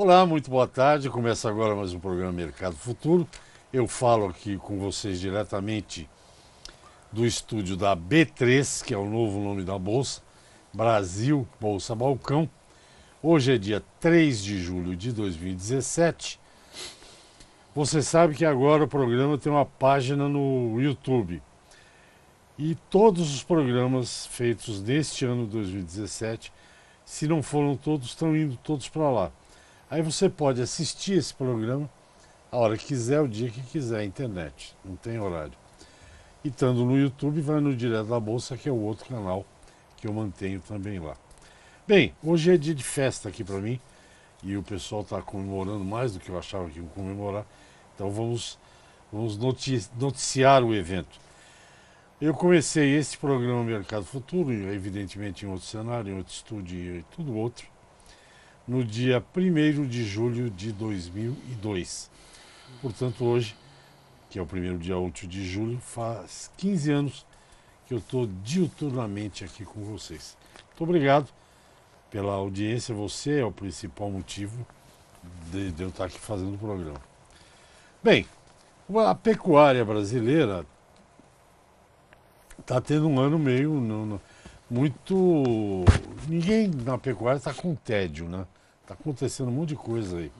Olá, muito boa tarde. Começa agora mais um programa Mercado Futuro. Eu falo aqui com vocês diretamente do estúdio da B3, que é o novo nome da Bolsa, Brasil Bolsa Balcão. Hoje é dia 3 de julho de 2017. Você sabe que agora o programa tem uma página no YouTube. E todos os programas feitos neste ano 2017, se não foram todos, estão indo todos para lá. Aí você pode assistir esse programa a hora que quiser, o dia que quiser, a internet, não tem horário. E estando no YouTube, vai no Direto da Bolsa, que é o outro canal que eu mantenho também lá. Bem, hoje é dia de festa aqui para mim e o pessoal está comemorando mais do que eu achava que iam comemorar, então vamos noticiar o evento. Eu comecei esse programa Mercado Futuro, evidentemente em outro cenário, em outro estúdio e tudo outro, no dia 1º de julho de 2002. Portanto, hoje, que é o primeiro dia útil de julho, faz 15 anos que eu estou diuturnamente aqui com vocês. Muito obrigado pela audiência, você é o principal motivo de eu estar aqui fazendo o programa. Bem, a pecuária brasileira está tendo um ano meio muito... Ninguém na pecuária está com tédio, né? Está acontecendo um monte de coisa aí.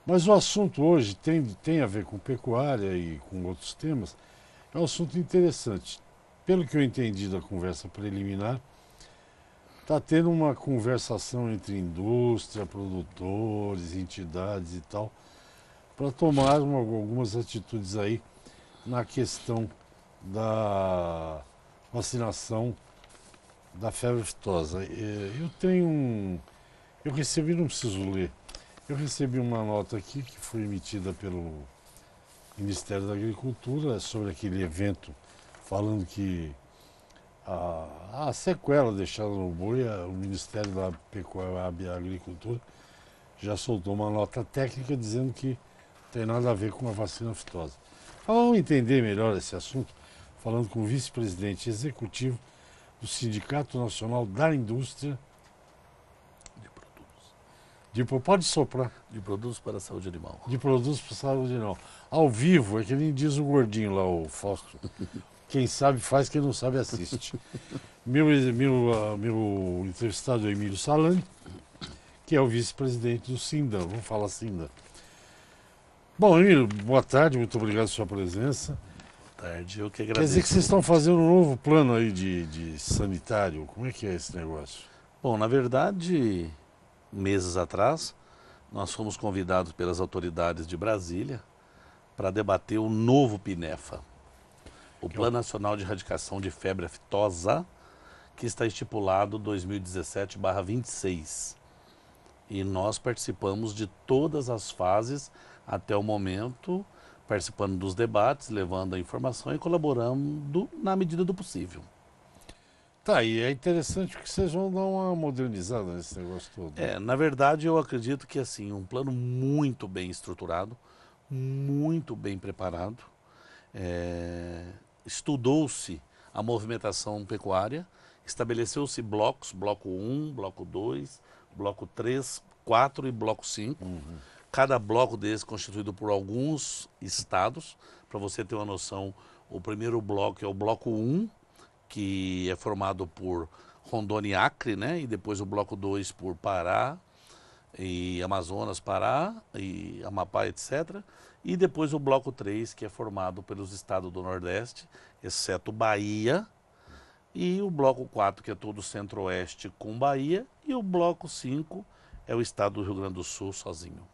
Mas o assunto hoje tem a ver com pecuária e com outros temas. É um assunto interessante. Pelo que eu entendi da conversa preliminar, está tendo uma conversação entre indústria, produtores, entidades e tal, para tomar algumas atitudes aí na questão da vacinação da febre aftosa. Eu recebi, não preciso ler, eu recebi uma nota aqui que foi emitida pelo Ministério da Agricultura sobre aquele evento, falando que a sequela deixada no boi, o Ministério da Pecuária e Agricultura já soltou uma nota técnica dizendo que não tem nada a ver com a vacina aftosa. Então, vamos entender melhor esse assunto, falando com o vice-presidente executivo do Sindicato Nacional da Indústria pode soprar. De produtos para a saúde animal. De produtos para a saúde animal. Ao vivo, é que nem diz o gordinho lá, o Fausto. Quem sabe faz, quem não sabe assiste. Meu entrevistado é Emílio Salani, que é o vice-presidente do Sindan. Vamos falar Sindan. Bom, Emílio, boa tarde, muito obrigado pela sua presença. Boa tarde, eu que Quer agradeço. dizer que vocês estão fazendo um novo plano aí de sanitário. Como é que é esse negócio? Bom, na verdade, meses atrás, nós fomos convidados pelas autoridades de Brasília para debater o novo PINEFA, o Plano Nacional de Erradicação de Febre Aftosa, que está estipulado 2017/26. E nós participamos de todas as fases até o momento, participando dos debates, levando a informação e colaborando na medida do possível. Tá, e é interessante que vocês vão dar uma modernizada nesse negócio todo. Na verdade, eu acredito que assim, um plano muito bem estruturado, muito bem preparado. Estudou-se a movimentação pecuária, estabeleceu-se blocos, bloco 1, bloco 2, bloco 3, 4 e bloco 5. Cada bloco desse constituído por alguns estados. Para você ter uma noção, o primeiro bloco é o bloco 1, que é formado por Rondônia e Acre, né? E depois o bloco 2 por Pará e Amazonas, Pará e Amapá, etc. E depois o bloco 3, que é formado pelos estados do Nordeste, exceto Bahia, e o bloco 4, que é todo o Centro-Oeste com Bahia, e o bloco 5 é o estado do Rio Grande do Sul sozinho.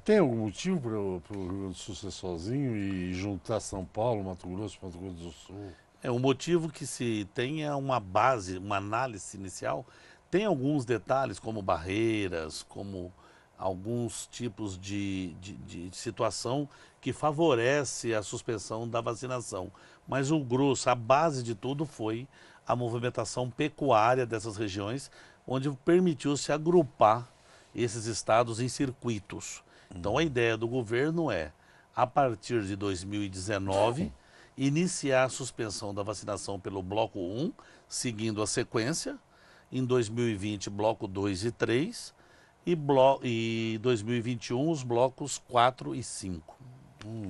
Tem algum motivo para o Rio Grande do Sul ser sozinho e juntar São Paulo, Mato Grosso do Sul? O motivo que se tenha uma base, uma análise inicial, tem alguns detalhes como barreiras, como alguns tipos de situação que favorece a suspensão da vacinação. Mas o grosso, a base de tudo foi a movimentação pecuária dessas regiões, onde permitiu-se agrupar esses estados em circuitos. Então a ideia do governo é, a partir de 2019, iniciar a suspensão da vacinação pelo bloco 1, seguindo a sequência, em 2020 bloco 2 e 3, e 2021 os blocos 4 e 5.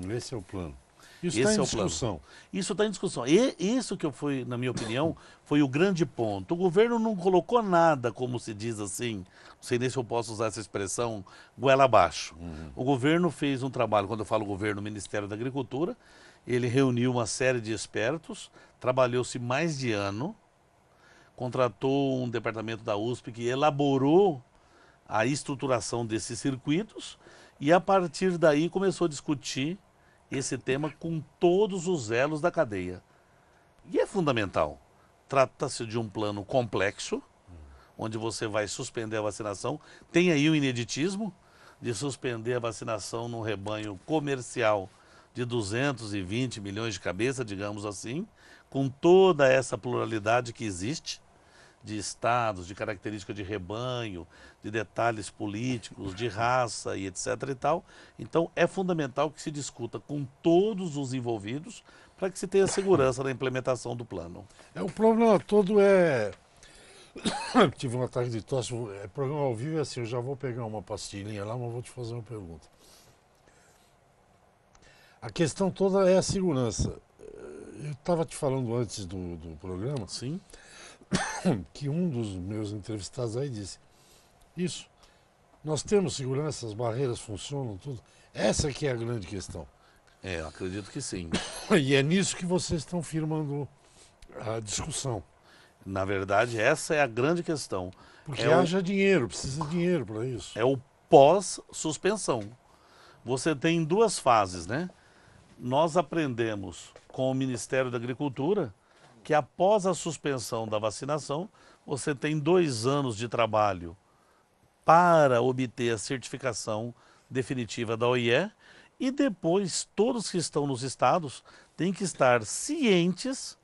Esse é o plano. Isso Esse está é em o plano. discussão. Isso está em discussão. E isso que foi, na minha opinião, foi o grande ponto. O governo não colocou nada, como se diz assim, não sei nem se eu posso usar essa expressão, goela abaixo. O governo fez um trabalho, quando eu falo governo, o Ministério da Agricultura, ele reuniu uma série de expertos, trabalhou-se mais de ano, contratou um departamento da USP que elaborou a estruturação desses circuitos e a partir daí começou a discutir esse tema com todos os elos da cadeia. E é fundamental. Trata-se de um plano complexo, onde você vai suspender a vacinação. Tem aí o ineditismo de suspender a vacinação num rebanho comercial de 220 milhões de cabeças, digamos assim, com toda essa pluralidade que existe, de estados, de característica de rebanho, de detalhes políticos, de raça e etc. e tal. Então é fundamental que se discuta com todos os envolvidos para que se tenha segurança na implementação do plano. O problema todo é... Tive um ataque de tosse, programa ao vivo é assim, eu já vou pegar uma pastilhinha lá, mas vou te fazer uma pergunta. A questão toda é a segurança. Eu estava te falando antes do programa... Sim. Que um dos meus entrevistados aí disse, isso, nós temos segurança, as barreiras funcionam, tudo. Essa que é a grande questão. Eu acredito que sim. E é nisso que vocês estão firmando a discussão. Na verdade, essa é a grande questão. Porque haja dinheiro, precisa de dinheiro para isso. É o pós-suspensão. Você tem duas fases, né? Nós aprendemos com o Ministério da Agricultura que após a suspensão da vacinação, você tem 2 anos de trabalho para obter a certificação definitiva da OIE e depois todos que estão nos estados têm que estar cientes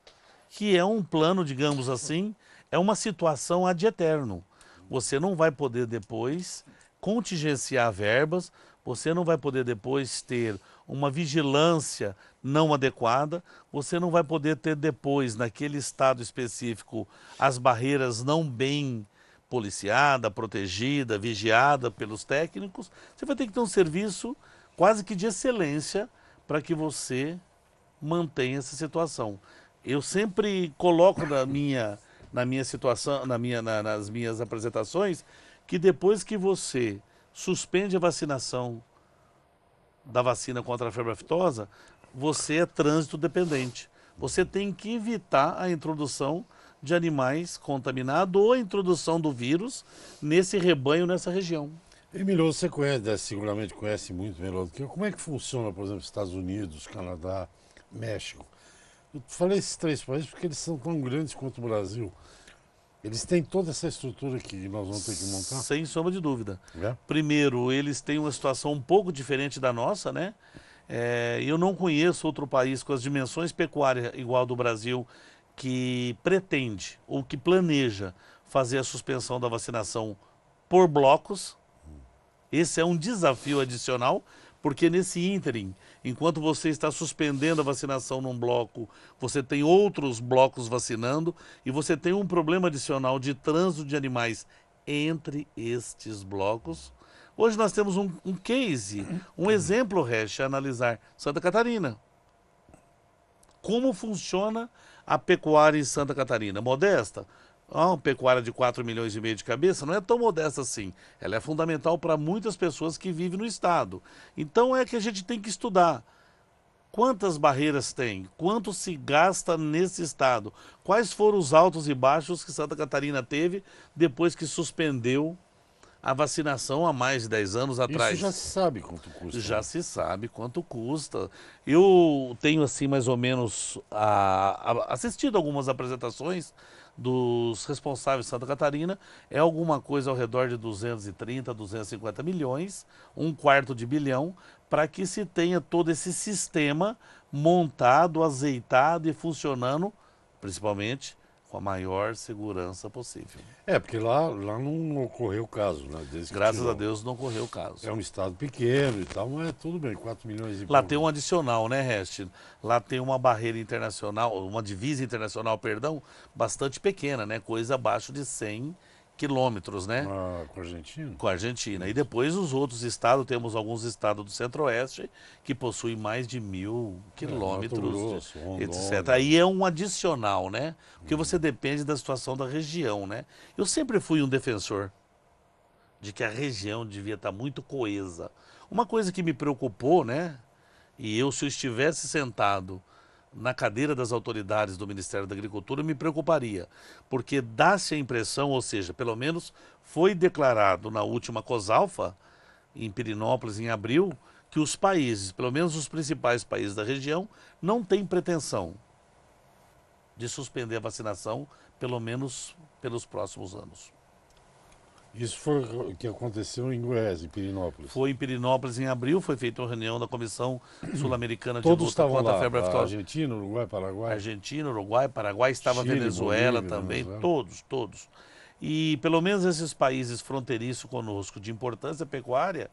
que é um plano, digamos assim, é uma situação ad eterno. Você não vai poder depois contingenciar verbas, você não vai poder depois ter uma vigilância não adequada, você não vai poder ter depois, naquele estado específico, as barreiras não bem policiada, protegida, vigiada pelos técnicos. Você vai ter que ter um serviço quase que de excelência para que você mantenha essa situação. Eu sempre coloco na minha situação, nas minhas apresentações, que depois que você suspende a vacinação da vacina contra a febre aftosa, você é trânsito dependente. Você tem que evitar a introdução de animais contaminados ou a introdução do vírus nesse rebanho, nessa região. Emílio, você conhece, seguramente conhece muito melhor do que eu. Como é que funciona, por exemplo, Estados Unidos, Canadá, México? Eu falei esses 3 países porque eles são tão grandes quanto o Brasil. Eles têm toda essa estrutura que nós vamos ter que montar? Sem sombra de dúvida. É? Primeiro, eles têm uma situação um pouco diferente da nossa, né? Eu não conheço outro país com as dimensões pecuárias igual ao do Brasil que pretende ou que planeja fazer a suspensão da vacinação por blocos. Esse é um desafio adicional, porque nesse ínterim, enquanto você está suspendendo a vacinação num bloco, você tem outros blocos vacinando e você tem um problema adicional de trânsito de animais entre estes blocos. Hoje nós temos um case, um exemplo, Resch, a analisar. Santa Catarina. Como funciona a pecuária em Santa Catarina? Modesta? Uma pecuária de 4,5 milhões de cabeça não é tão modesta assim. Ela é fundamental para muitas pessoas que vivem no estado. Então é que a gente tem que estudar. Quantas barreiras tem? Quanto se gasta nesse estado? Quais foram os altos e baixos que Santa Catarina teve depois que suspendeu a vacinação há mais de 10 anos atrás? Isso já se sabe quanto custa. Já se sabe quanto custa. Eu tenho assim mais ou menos assistido algumas apresentações dos responsáveis de Santa Catarina. É alguma coisa ao redor de 230, 250 milhões, 1/4 de bilhão, para que se tenha todo esse sistema montado, azeitado e funcionando, principalmente com a maior segurança possível. Porque lá não ocorreu o caso, né? Graças a Deus não ocorreu o caso. É um estado pequeno e tal, mas tudo bem, 4 milhões e Lá pouco. tem um adicional, né, Rest? Lá tem uma barreira internacional, uma divisa internacional, perdão, bastante pequena, né? Coisa abaixo de 100 quilômetros, né? Com a Argentina? Com a Argentina. E depois os outros estados, temos alguns estados do Centro-Oeste que possuem mais de 1.000 quilômetros, Mato Grosso, etc. Rondônia. Aí é um adicional, né? Porque você depende da situação da região, né? Eu sempre fui um defensor de que a região devia estar muito coesa. Uma coisa que me preocupou, né? E eu, se eu estivesse sentado na cadeira das autoridades do Ministério da Agricultura, me preocuparia, porque dá-se a impressão, ou seja, pelo menos foi declarado na última COSALFA, em Pirinópolis, em abril, que os países, pelo menos os principais países da região, não têm pretensão de suspender a vacinação, pelo menos pelos próximos anos. Isso foi o que aconteceu em Goiás, em Pirinópolis. Foi em Pirinópolis em abril, foi feita uma reunião da Comissão Sul-Americana de Todos Luta estavam contra lá, a Febre Aftosa. Argentina, Uruguai, Paraguai. Argentina, Uruguai, Paraguai, estava Chile, Venezuela Bolívia, também, Venezuela. todos. E pelo menos esses países fronteiriços conosco de importância pecuária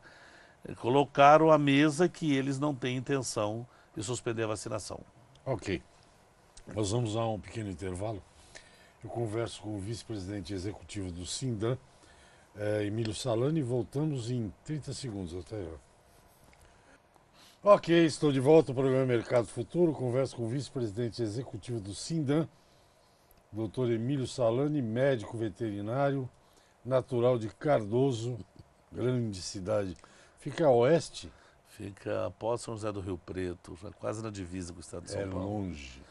colocaram à mesa que eles não têm intenção de suspender a vacinação. Ok. Nós vamos a um pequeno intervalo. Eu converso com o vice-presidente executivo do Sindan, Emílio Salani, e voltamos em 30 segundos. Até já. Ok, estou de volta ao programa Mercado Futuro. Converso com o vice-presidente executivo do Sindan, Dr. Emílio Salani, médico veterinário, natural de Cardoso, grande cidade. Fica a oeste? Fica após São José do Rio Preto, já quase na divisa com o estado de São Paulo. Longe.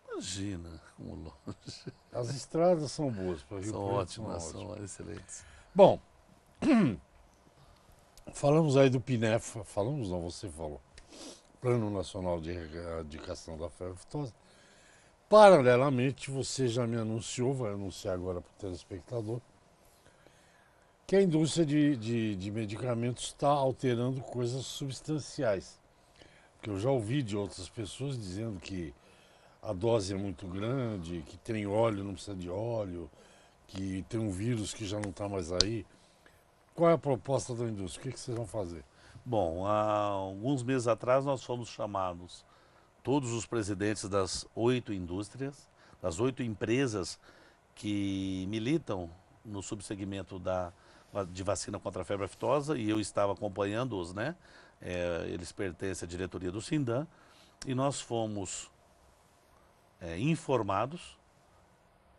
Imagina, como longe. As estradas são boas para Rio São Preto. ótimas, são excelentes. Bom, falamos aí do PINEFA, falamos não, você falou, Plano Nacional de Erradicação da Febre Aftosa. Paralelamente, você já me anunciou, vai anunciar agora para o telespectador, que a indústria de medicamentos está alterando coisas substanciais. Porque eu já ouvi de outras pessoas dizendo que a dose é muito grande, que tem óleo, não precisa de óleo, que tem um vírus que já não está mais aí. Qual é a proposta da indústria? O que vocês vão fazer? Bom, há alguns meses atrás nós fomos chamados, todos os presidentes das 8 indústrias, das 8 empresas que militam no subsegmento de vacina contra a febre aftosa, e eu estava acompanhando-os, né? Eles pertencem à diretoria do Sindan, e nós fomos informados,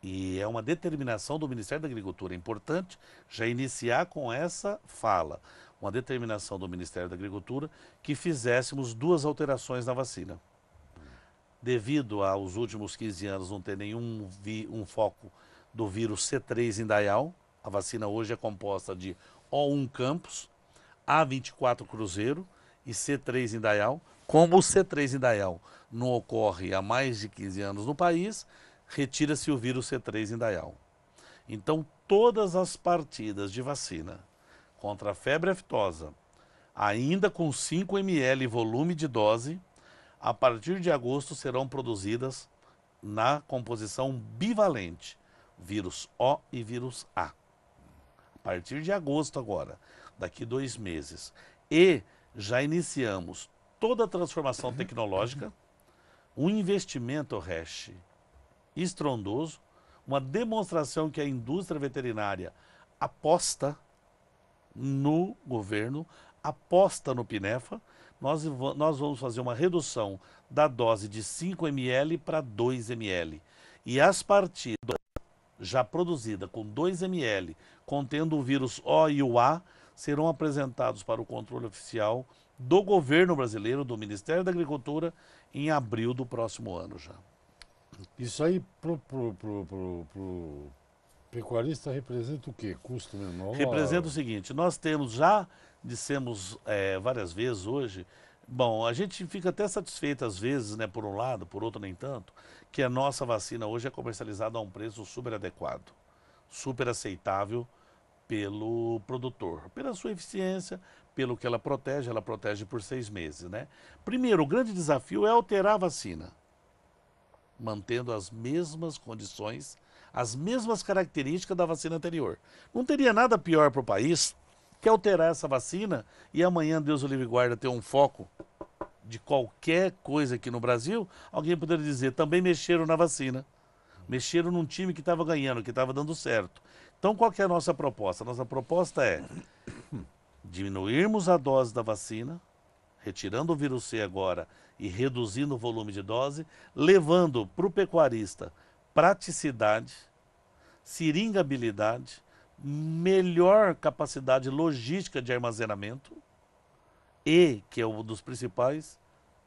e é uma determinação do Ministério da Agricultura. É importante já iniciar com essa fala. Uma determinação do Ministério da Agricultura que fizéssemos 2 alterações na vacina. Devido aos últimos 15 anos não ter nenhum foco do vírus C3 indaial, a vacina hoje é composta de O1 Campos, A24 Cruzeiro e C3 indaial. Como o C3 indaial não ocorre há mais de 15 anos no país, retira-se o vírus C3 indaial. Então, todas as partidas de vacina contra a febre aftosa, ainda com 5 ml volume de dose, a partir de agosto serão produzidas na composição bivalente, vírus O e vírus A. A partir de agosto agora, daqui 2 meses. E já iniciamos toda a transformação tecnológica, um investimento, Resch, estrondoso, uma demonstração que a indústria veterinária aposta no governo, aposta no PINEFA. Nós vamos fazer uma redução da dose de 5 ml para 2 ml. E as partidas já produzidas com 2 ml, contendo o vírus O e o A, serão apresentados para o controle oficial do governo brasileiro, do Ministério da Agricultura, em abril do próximo ano já. Isso aí pro pecuarista representa o quê? Custo menor? Representa o seguinte, nós temos, já dissemos várias vezes hoje, bom, a gente fica até satisfeito às vezes, né, por um lado, por outro nem tanto, que a nossa vacina hoje é comercializada a um preço super adequado, super aceitável pelo produtor, pela sua eficiência, pelo que ela protege por 6 meses, né? Primeiro, o grande desafio é alterar a vacina, mantendo as mesmas condições, as mesmas características da vacina anterior. Não teria nada pior para o país que alterar essa vacina e amanhã, Deus o livre e guarda, ter um foco de qualquer coisa aqui no Brasil, alguém poderia dizer, também mexeram na vacina. Mexeram num time que estava ganhando, que estava dando certo. Então, Então, qual que é a nossa proposta? A nossa proposta é diminuirmos a dose da vacina, retirando o vírus C agora e reduzindo o volume de dose, levando para o pecuarista praticidade, seringabilidade, melhor capacidade logística de armazenamento e, que é um dos principais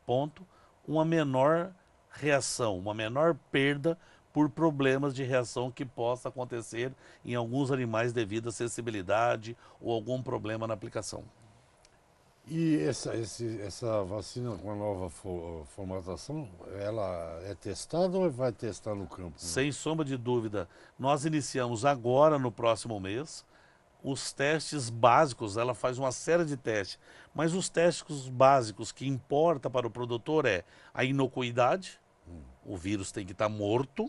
pontos, uma menor reação, uma menor perda por problemas de reação que possa acontecer em alguns animais devido à sensibilidade ou algum problema na aplicação. E essa vacina com a nova formatação, ela é testada ou vai testar no campo? Sem sombra de dúvida, nós iniciamos agora, no próximo mês, os testes básicos. Ela faz uma série de testes, mas os testes básicos que importa para o produtor é a inocuidade, o vírus tem que estar morto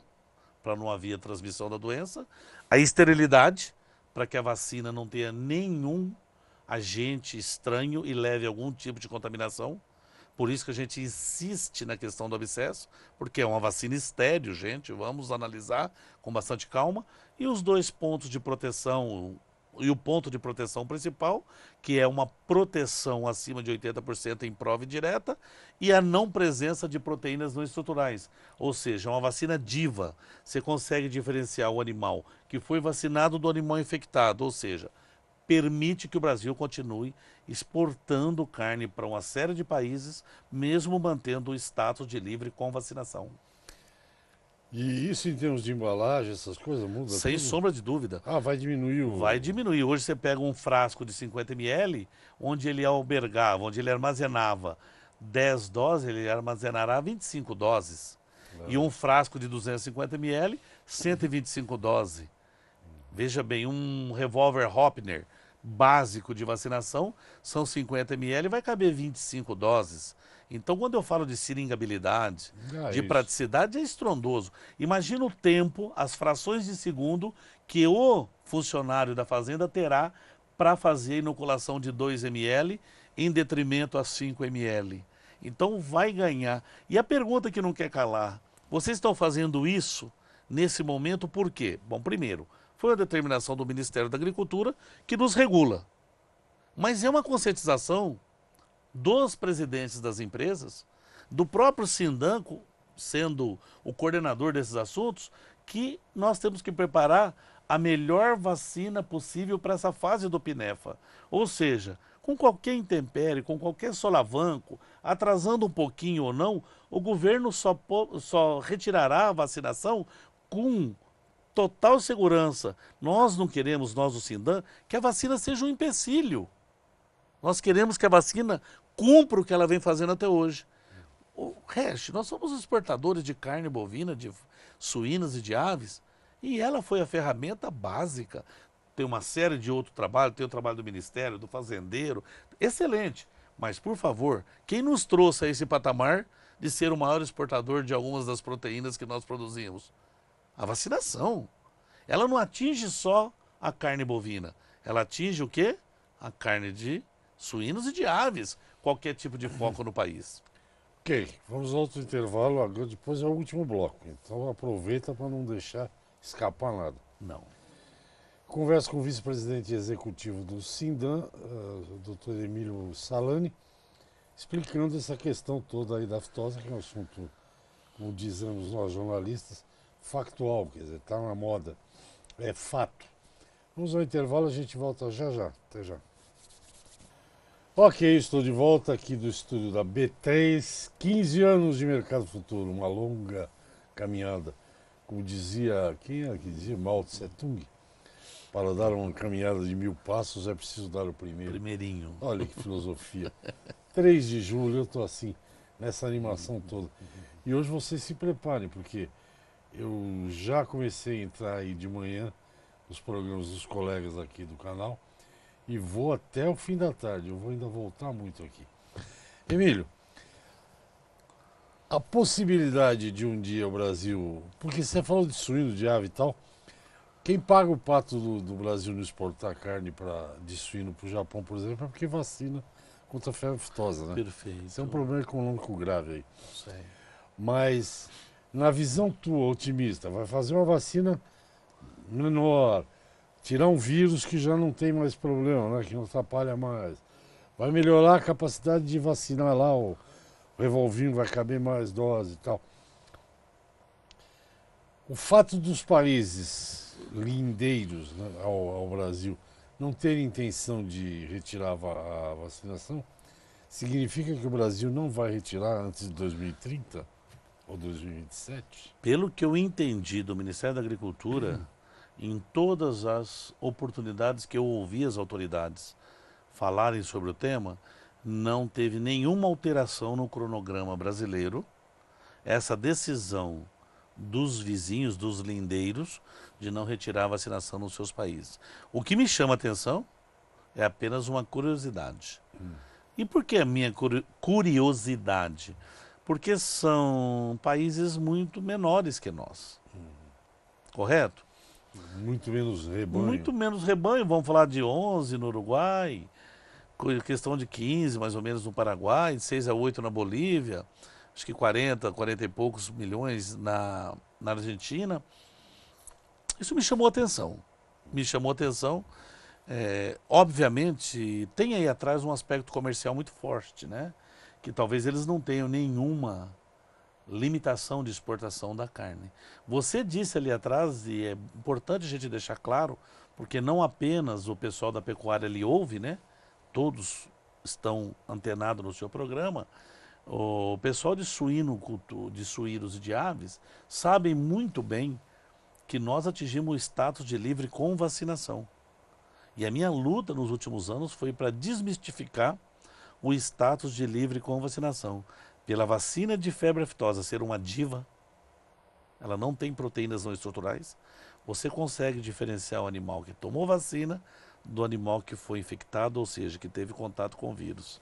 para não haver transmissão da doença, a esterilidade, para que a vacina não tenha nenhum agente estranho e leve algum tipo de contaminação. Por isso que a gente insiste na questão do abscesso, porque é uma vacina estéril, gente, vamos analisar com bastante calma. E os 2 pontos de proteção, e o ponto de proteção principal, que é uma proteção acima de 80% em prova direta, e a não presença de proteínas não estruturais. Ou seja, uma vacina DIVA. Você consegue diferenciar o animal que foi vacinado do animal infectado, ou seja, permite que o Brasil continue exportando carne para uma série de países, mesmo mantendo o status de livre com vacinação. E isso em termos de embalagem, essas coisas mudam? Sem tudo? sombra de dúvida. Ah, vai diminuir o... Vai diminuir. Hoje você pega um frasco de 50 ml, onde ele albergava, onde ele armazenava 10 doses, ele armazenará 25 doses. E um frasco de 250 ml, 125 doses. Veja bem, um revólver Hopner básico de vacinação são 50 ml, vai caber 25 doses. Então, quando eu falo de seringabilidade, de praticidade, é estrondoso. Imagina o tempo, as frações de segundo que o funcionário da fazenda terá para fazer a inoculação de 2 ml em detrimento a 5 ml. Então, vai ganhar. E a pergunta que não quer calar, vocês estão fazendo isso nesse momento por quê? Bom, primeiro, foi uma determinação do Ministério da Agricultura que nos regula. Mas é uma conscientização dos presidentes das empresas, do próprio Sindanco, sendo o coordenador desses assuntos, que nós temos que preparar a melhor vacina possível para essa fase do PINEFA. Ou seja, com qualquer intempérie, com qualquer solavanco, atrasando um pouquinho ou não, o governo só retirará a vacinação com total segurança. Nós não queremos, nós do Sindan, que a vacina seja um empecilho. Nós queremos que a vacina cumpra o que ela vem fazendo até hoje. O resto, nós somos exportadores de carne bovina, de suínas e de aves, e ela foi a ferramenta básica. Tem uma série de outros trabalhos, tem o trabalho do Ministério, do Fazendeiro, excelente. Mas, por favor, quem nos trouxe a esse patamar de ser o maior exportador de algumas das proteínas que nós produzimos? A vacinação. Ela não atinge só a carne bovina, ela atinge o quê? A carne de suínos e de aves, qualquer tipo de foco no país. Ok, vamos ao outro intervalo, agora depois é o último bloco. Então aproveita para não deixar escapar nada. Não. Converso com o vice-presidente executivo do Sindan, Dr. Emílio Salani, explicando essa questão toda aí da aftosa, que é um assunto, como dizemos nós jornalistas, factual, quer dizer, está na moda, é fato. Vamos ao intervalo, a gente volta já já, até já. Ok, estou de volta aqui do estúdio da B3, 15 anos de mercado futuro, uma longa caminhada, como dizia, quem é que dizia? Mao Tse Tung, para dar uma caminhada de 1000 passos é preciso dar o primeiro. Primeirinho. Olha que filosofia. 3 de julho eu estou assim, nessa animação toda. E hoje vocês se preparem, porque eu já comecei a entrar aí de manhã nos programas dos colegas aqui do canal e vou até o fim da tarde. Eu vou ainda voltar muito aqui. Emílio, a possibilidade de um dia o Brasil... Porque você falou de suíno, de ave e tal. Quem paga o pato do Brasil não exportar carne de suíno para o Japão, por exemplo, é porque vacina contra a febre aftosa, né? Perfeito. Isso é um problema econômico grave aí. Sei. Mas, na visão tua, otimista, vai fazer uma vacina menor, tirar um vírus que já não tem mais problema, né? Que não atrapalha mais. Vai melhorar a capacidade de vacinar lá, o revolvinho vai caber mais doses e tal. O fato dos países lindeiros, né, ao Brasil não terem intenção de retirar a vacinação, significa que o Brasil não vai retirar antes de 2030 ou 2027? Pelo que eu entendi do Ministério da Agricultura, em todas as oportunidades que eu ouvi as autoridades falarem sobre o tema, não teve nenhuma alteração no cronograma brasileiro. Essa decisão dos vizinhos, dos lindeiros, de não retirar a vacinação nos seus países. O que me chama a atenção é apenas uma curiosidade. E por que a minha curiosidade? Porque são países muito menores que nós. Correto? Muito menos rebanho. Muito menos rebanho. Vamos falar de 11 no Uruguai, questão de 15 mais ou menos no Paraguai, de 6 a 8 na Bolívia, acho que 40 e poucos milhões na Argentina. Isso me chamou a atenção. Me chamou a atenção. Obviamente, tem aí atrás um aspecto comercial muito forte, né? Que talvez eles não tenham nenhuma limitação de exportação da carne. Você disse ali atrás, e é importante a gente deixar claro, porque não apenas o pessoal da pecuária ali ouve, né? Todos estão antenados no seu programa. O pessoal de de suínos e de aves, sabem muito bem que nós atingimos o status de livre com vacinação. E a minha luta nos últimos anos foi para desmistificar o status de livre com vacinação. Pela vacina de febre aftosa ser uma diva, ela não tem proteínas não estruturais, você consegue diferenciar o animal que tomou vacina do animal que foi infectado, ou seja, que teve contato com o vírus.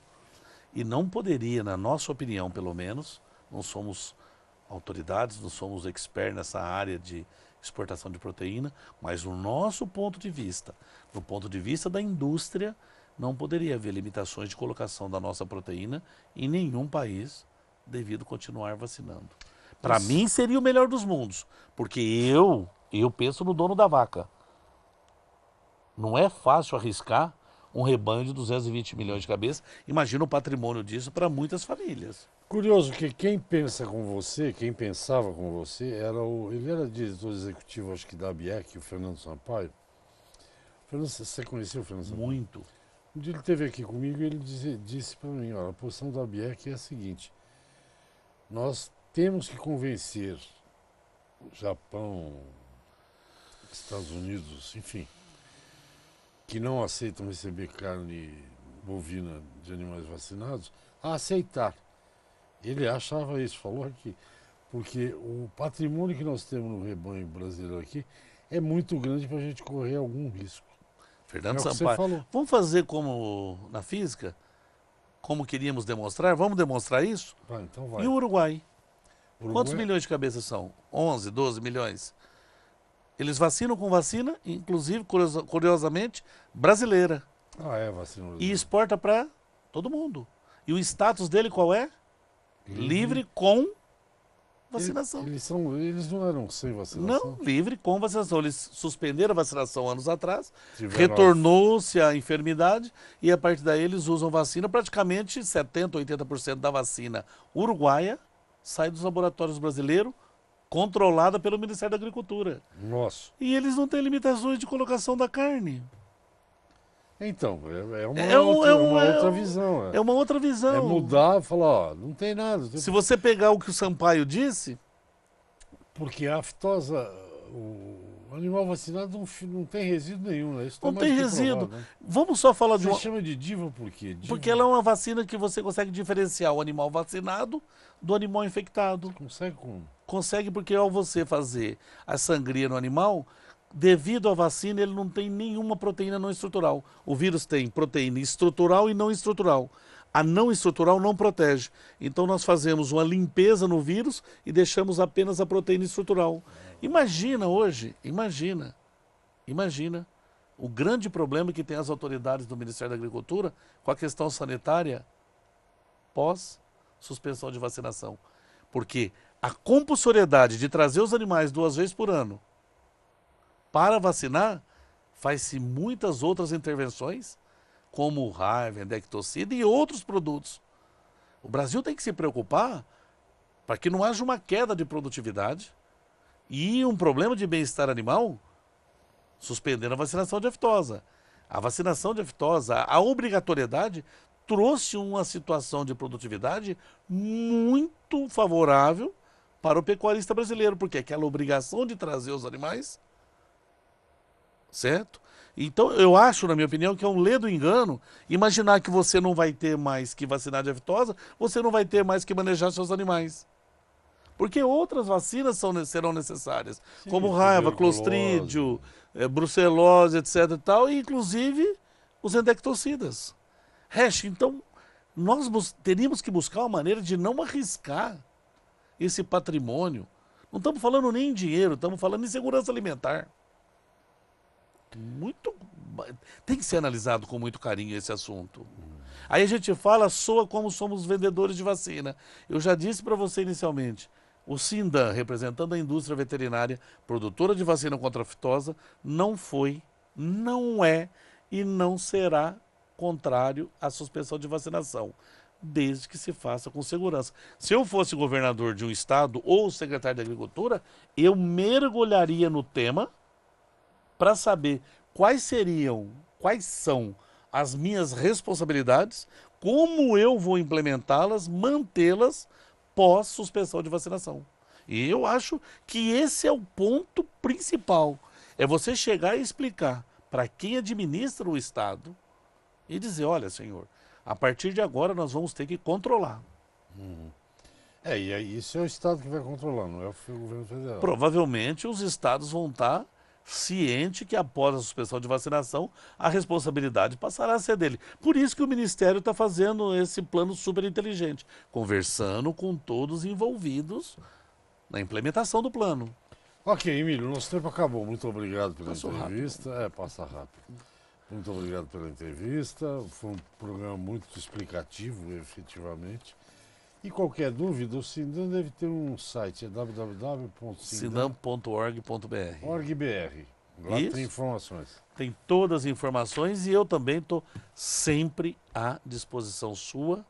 E não poderia, na nossa opinião pelo menos, não somos autoridades, não somos experts nessa área de exportação de proteína, mas no nosso ponto de vista, no ponto de vista da indústria, não poderia haver limitações de colocação da nossa proteína em nenhum país devido a continuar vacinando. Para mim seria o melhor dos mundos, porque eu penso no dono da vaca. Não é fácil arriscar um rebanho de 220 milhões de cabeças. Imagina o patrimônio disso para muitas famílias. Curioso que quem pensa com você, quem pensava com você, ele era diretor executivo, acho que da ABIEC, o Fernando Sampaio. Você conheceu o Fernando Sampaio? Muito. Um dia ele esteve aqui comigo e ele disse para mim, olha, a posição da ABIEC é a seguinte: nós temos que convencer o Japão, Estados Unidos, enfim, que não aceitam receber carne bovina de animais vacinados, a aceitar. Ele achava isso, falou aqui, porque o patrimônio que nós temos no rebanho brasileiro aqui é muito grande para a gente correr algum risco. Fernando Sampaio, vamos fazer como na física? Como queríamos demonstrar? Vamos demonstrar isso? Então vai. E o Uruguai? Quantos milhões de cabeças são? 11, 12 milhões. Eles vacinam com vacina, inclusive, curiosamente, brasileira. Vacina brasileira. E exporta para todo mundo. E o status dele qual é? Livre com vacinação. Eles não eram sem vacinação? Não, livre com vacinação. Eles suspenderam a vacinação anos atrás, retornou-se a enfermidade e a partir daí eles usam vacina. Praticamente 70%, 80% da vacina uruguaia sai dos laboratórios brasileiros, controlada pelo Ministério da Agricultura. Nossa. E eles não têm limitações de colocação da carne. Então, é uma outra visão. É uma outra visão. É mudar e falar, ó, não tem nada. Se você pegar o que o Sampaio disse... Porque a aftosa, o animal vacinado não tem resíduo nenhum, né? Isso não tem resíduo. Provado, né? Vamos só falar de Você chama de diva por quê? Porque ela é uma vacina que você consegue diferenciar o animal vacinado do animal infectado. Consegue como? Consegue porque ao você fazer a sangria no animal, devido à vacina, ele não tem nenhuma proteína não estrutural. O vírus tem proteína estrutural e não estrutural. A não estrutural não protege. Então nós fazemos uma limpeza no vírus e deixamos apenas a proteína estrutural. Imagina hoje, imagina o grande problema que tem as autoridades do Ministério da Agricultura com a questão sanitária pós suspensão de vacinação. Porque a compulsoriedade de trazer os animais 2 vezes por ano para vacinar faz-se muitas outras intervenções, como o Raiva, Endectocida e outros produtos. O Brasil tem que se preocupar para que não haja uma queda de produtividade e um problema de bem-estar animal, suspendendo a vacinação de aftosa. A vacinação de aftosa, a obrigatoriedade, trouxe uma situação de produtividade muito favorável para o pecuarista brasileiro, porque aquela obrigação de trazer os animais, certo? Então, eu acho, na minha opinião, que é um ledo engano imaginar que você não vai ter mais que vacinar de aftosa, você não vai ter mais que manejar seus animais. Porque outras vacinas serão necessárias, Sim, como raiva, tuberculose. clostrídio, brucelose, etc. e tal, e inclusive os endectocidas. Hash, então, nós teríamos que buscar uma maneira de não arriscar esse patrimônio. Não estamos falando nem em dinheiro, estamos falando em segurança alimentar. Tem que ser analisado com muito carinho esse assunto. Aí a gente fala, soa como somos vendedores de vacina. Eu já disse para você inicialmente, o Sindan, representando a indústria veterinária, produtora de vacina contra a aftosa, não foi, não é e não será contrário à suspensão de vacinação, desde que se faça com segurança. Se eu fosse governador de um estado ou secretário de Agricultura, eu mergulharia no tema para saber quais são as minhas responsabilidades, como eu vou implementá-las, mantê-las pós-suspensão de vacinação. E eu acho que esse é o ponto principal. É você chegar e explicar para quem administra o Estado e dizer, olha, senhor, a partir de agora nós vamos ter que controlar. E aí isso é o Estado que vai controlar, não é o governo federal. Provavelmente os estados vão estar ciente que após a suspensão de vacinação, a responsabilidade passará a ser dele. Por isso que o Ministério está fazendo esse plano super inteligente, conversando com todos os envolvidos na implementação do plano. Ok, Emílio, nosso tempo acabou. Muito obrigado pela Passou entrevista. Passa rápido. Muito obrigado pela entrevista. Foi um programa muito explicativo, efetivamente. E qualquer dúvida, o Sindan deve ter um site, é sindan.org.br. Lá Isso. tem informações. Tem todas as informações e eu também estou sempre à disposição sua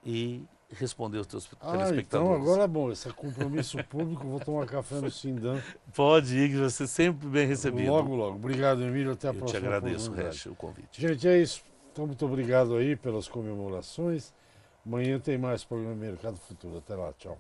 e responder os teus telespectadores. Então agora é bom, esse é compromisso público, vou tomar café no Sindan. Pode ir, que você é sempre bem recebido. Logo, logo. Obrigado, Emílio, até a próxima. Eu te agradeço, Hash, o convite. Gente, é isso. Então, muito obrigado aí pelas comemorações. Amanhã tem mais programa Mercado Futuro. Até lá, tchau.